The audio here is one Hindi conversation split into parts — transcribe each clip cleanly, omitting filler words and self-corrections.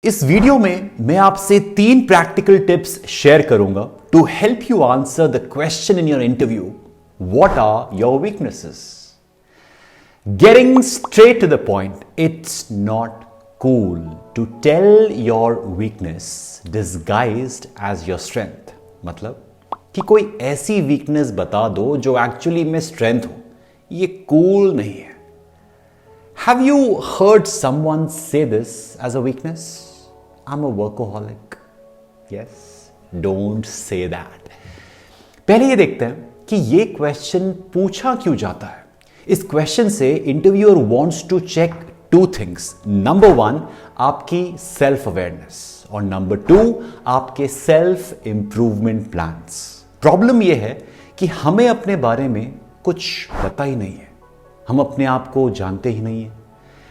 इस वीडियो में मैं आपसे 3 प्रैक्टिकल टिप्स शेयर करूंगा to help you answer the question in your interview, what are your weaknesses? Getting straight to the point, it's not cool to tell your weakness disguised as your strength. मतलब कि कोई ऐसी वीकनेस बता दो जो एक्चुअली में स्ट्रेंथ हो, ये कूल नहीं है. Have you heard someone say this as a weakness? I'm a workaholic. Yes, don't say that. पहले ये देखते हैं कि ये क्वेश्चन पूछा क्यों जाता है. इस क्वेश्चन से interviewer wants to check 2 things. Number 1, आपकी सेल्फ अवेयरनेस, और नंबर 2, आपके सेल्फ इंप्रूवमेंट प्लान्स. प्रॉब्लम यह है कि हमें अपने बारे में कुछ पता ही नहीं है, हम अपने आप को जानते ही नहीं है.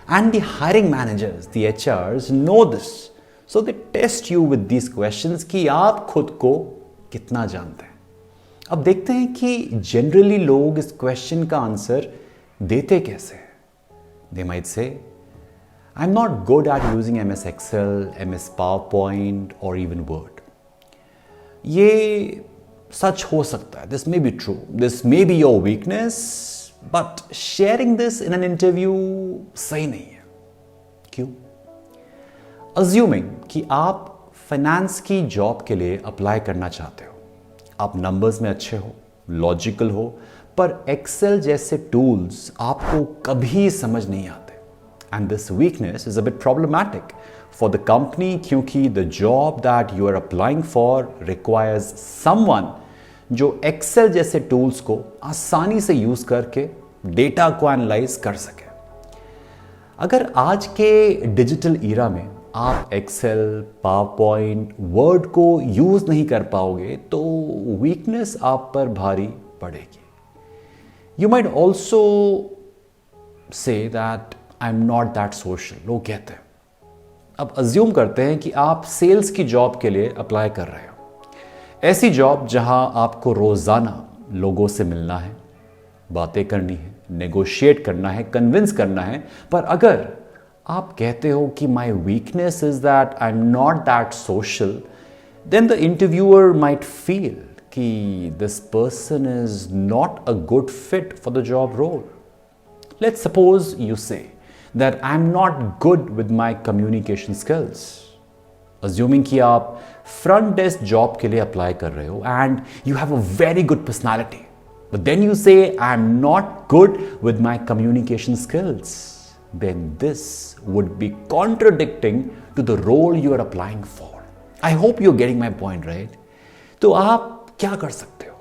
And the hiring managers, the HRs know this, so they test you with these questions कि आप खुद को कितना जानते हैं. अब देखते हैं कि जनरली लोग इस क्वेश्चन का आंसर देते कैसे हैं. They might say, I am not good at using MS Excel, MS PowerPoint और इवन वर्ड. ये सच हो सकता है, this may be true, this may be your weakness, but sharing this in an interview सही नहीं है. क्यों? अज्यूमिंग कि आप फाइनेंस की जॉब के लिए अप्लाई करना चाहते हो, आप नंबर्स में अच्छे हो, लॉजिकल हो, पर एक्सेल जैसे टूल्स आपको कभी समझ नहीं आते. And this weakness is a bit problematic for the company, क्योंकि the job that you are applying for requires someone जो एक्सेल जैसे टूल्स को आसानी से यूज करके डेटा को एनालाइज कर सके. अगर आज के डिजिटल ईरा में आप एक्सेल, पावरपॉइंट, वर्ड को यूज नहीं कर पाओगे तो वीकनेस आप पर भारी पड़ेगी. You might also say that I am not that social, लोग कहते हैं. अब अज्यूम करते हैं कि आप सेल्स की जॉब के लिए अप्लाई कर रहे हो, ऐसी जॉब जहां आपको रोजाना लोगों से मिलना है, बातें करनी है, नेगोशिएट करना है, कन्विंस करना है. पर अगर आप कहते हो कि my weakness is that I am not that social, then the interviewer might feel कि this person is not a good fit for the job role. Let's suppose you say that I am not good with my communication skills. Assuming कि आप फ्रंट डेस्क जॉब के लिए अप्लाई कर रहे हो and you have a very good personality, but then you say I am not good with my communication skills. Then this would be contradicting to the role you are applying for. I hope you're getting my point, right? तो आप क्या कर सकते हो?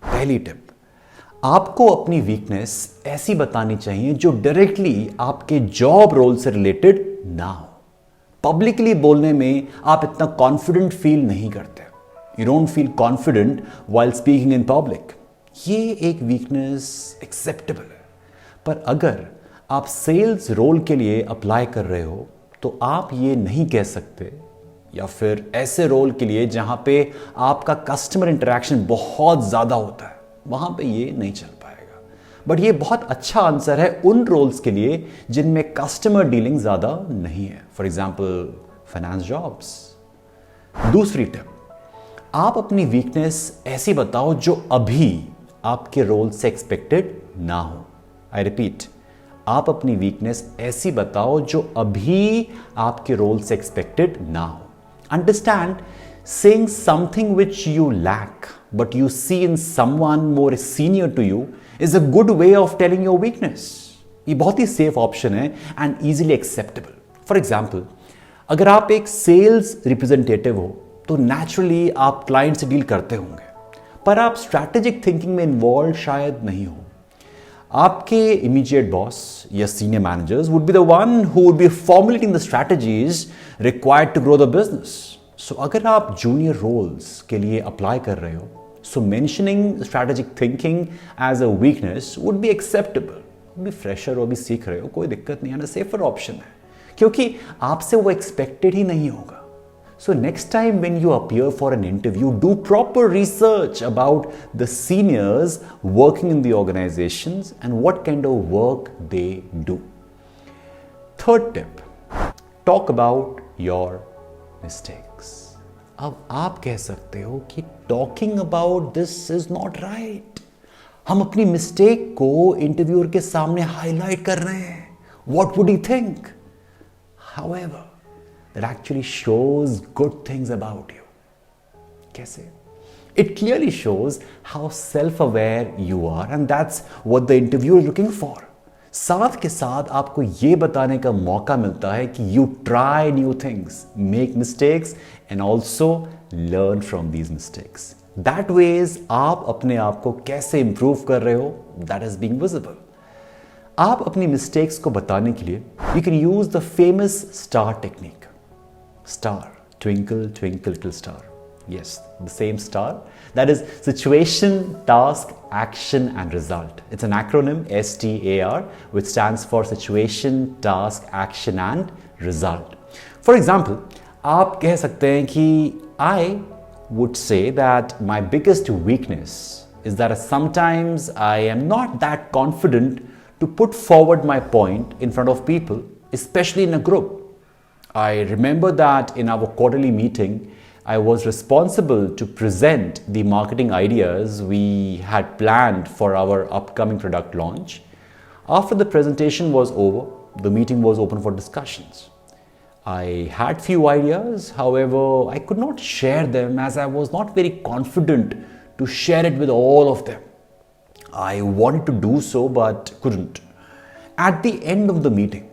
पहली टिप, आपको अपनी वीकनेस ऐसी बतानी चाहिए जो डायरेक्टली आपके जॉब रोल से रिलेटेड ना हो. पब्लिकली बोलने में आप इतना कॉन्फिडेंट फील नहीं करते. You don't feel confident while speaking in public. ये एक वीकनेस एक्सेप्टेबल है. पर अगर आप सेल्स रोल के लिए अप्लाई कर रहे हो तो आप ये नहीं कह सकते, या फिर ऐसे रोल के लिए जहां पे आपका कस्टमर इंटरेक्शन बहुत ज्यादा होता है, वहां पे ये नहीं चल पाएगा. बट ये बहुत अच्छा आंसर है उन रोल्स के लिए जिनमें कस्टमर डीलिंग ज्यादा नहीं है. For example finance jobs. दूसरी टिप, आप अपनी वीकनेस ऐसी बताओ जो अभी आपके रोल से एक्सपेक्टेड ना हो. आई रिपीट, आप अपनी वीकनेस ऐसी बताओ जो अभी आपके रोल से एक्सपेक्टेड ना हो. Understand, saying something which you lack but you see in someone more senior to you is a good way of telling your weakness. ये बहुत ही सेफ ऑप्शन है and easily acceptable. For example, अगर आप एक सेल्स रिप्रेजेंटेटिव हो तो नेचुरली आप क्लाइंट से डील करते होंगे, पर आप स्ट्रैटेजिक थिंकिंग में इन्वॉल्व शायद नहीं हो. आपके इमीडिएट बॉस या senior managers would be the one who would be formulating the strategies required to grow the business. So अगर आप जूनियर रोल्स के लिए अप्लाई कर रहे हो, so mentioning strategic thinking as a weakness would be acceptable. अभी फ्रेशर हो, अभी सीख रहे हो, कोई दिक्कत नहीं है, सेफर ऑप्शन है, क्योंकि आपसे वो एक्सपेक्टेड ही नहीं होगा. So next time when you appear for an interview, do proper research about the seniors working in the organizations and what kind of work they do. Third tip, talk about your mistakes. अब आप कह सकते हो कि talking about this is not right. हम अपनी मिस्टेक को इंटरव्यूअर के सामने हाईलाइट कर रहे हैं. What would he think? However, that actually shows good things about you. कैसे? It clearly shows how self-aware you are, and that's what the interviewer is looking for. साथ के साथ आपको ये बताने का मौका मिलता है कि you try new things, make mistakes, and also learn from these mistakes. That ways आप अपने आप को कैसे improve कर रहे हो, that is being visible. आप अपनी मिस्टेक्स को बताने के लिए you can use the famous star technique. Star, twinkle twinkle little star. Yes, the same star. That is situation, task, action, and result. It's an acronym STAR, which stands for situation, task, action, and result. For example, आप कह सकते हैं कि I would say that my biggest weakness is that sometimes I am not that confident to put forward my point in front of people, especially in a group. I remember that in our quarterly meeting, I was responsible to present the marketing ideas we had planned for our upcoming product launch. After the presentation was over, the meeting was open for discussions. I had few ideas, however, I could not share them as I was not very confident to share it with all of them. I wanted to do so but couldn't. At the end of the meeting,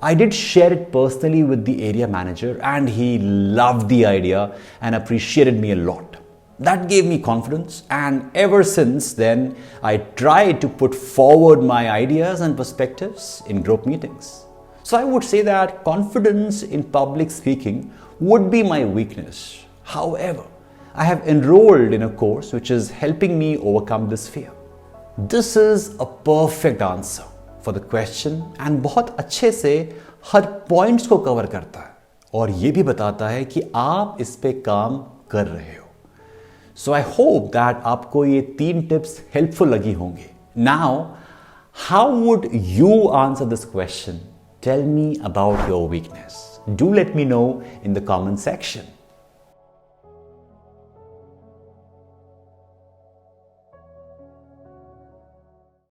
I did share it personally with the area manager and he loved the idea and appreciated me a lot. That gave me confidence, and ever since then, I tried to put forward my ideas and perspectives in group meetings. So I would say that confidence in public speaking would be my weakness. However, I have enrolled in a course which is helping me overcome this fear. This is a perfect answer for the question and बहुत अच्छे से हर पॉइंट्स को कवर करता है और ये भी बताता है कि आप इस पे काम कर रहे हो. सो आई होप दैट आपको ये 3 टिप्स हेल्पफुल लगी होंगी. Now how would you answer this question? Tell me about your weakness. Do let me know in the comment section.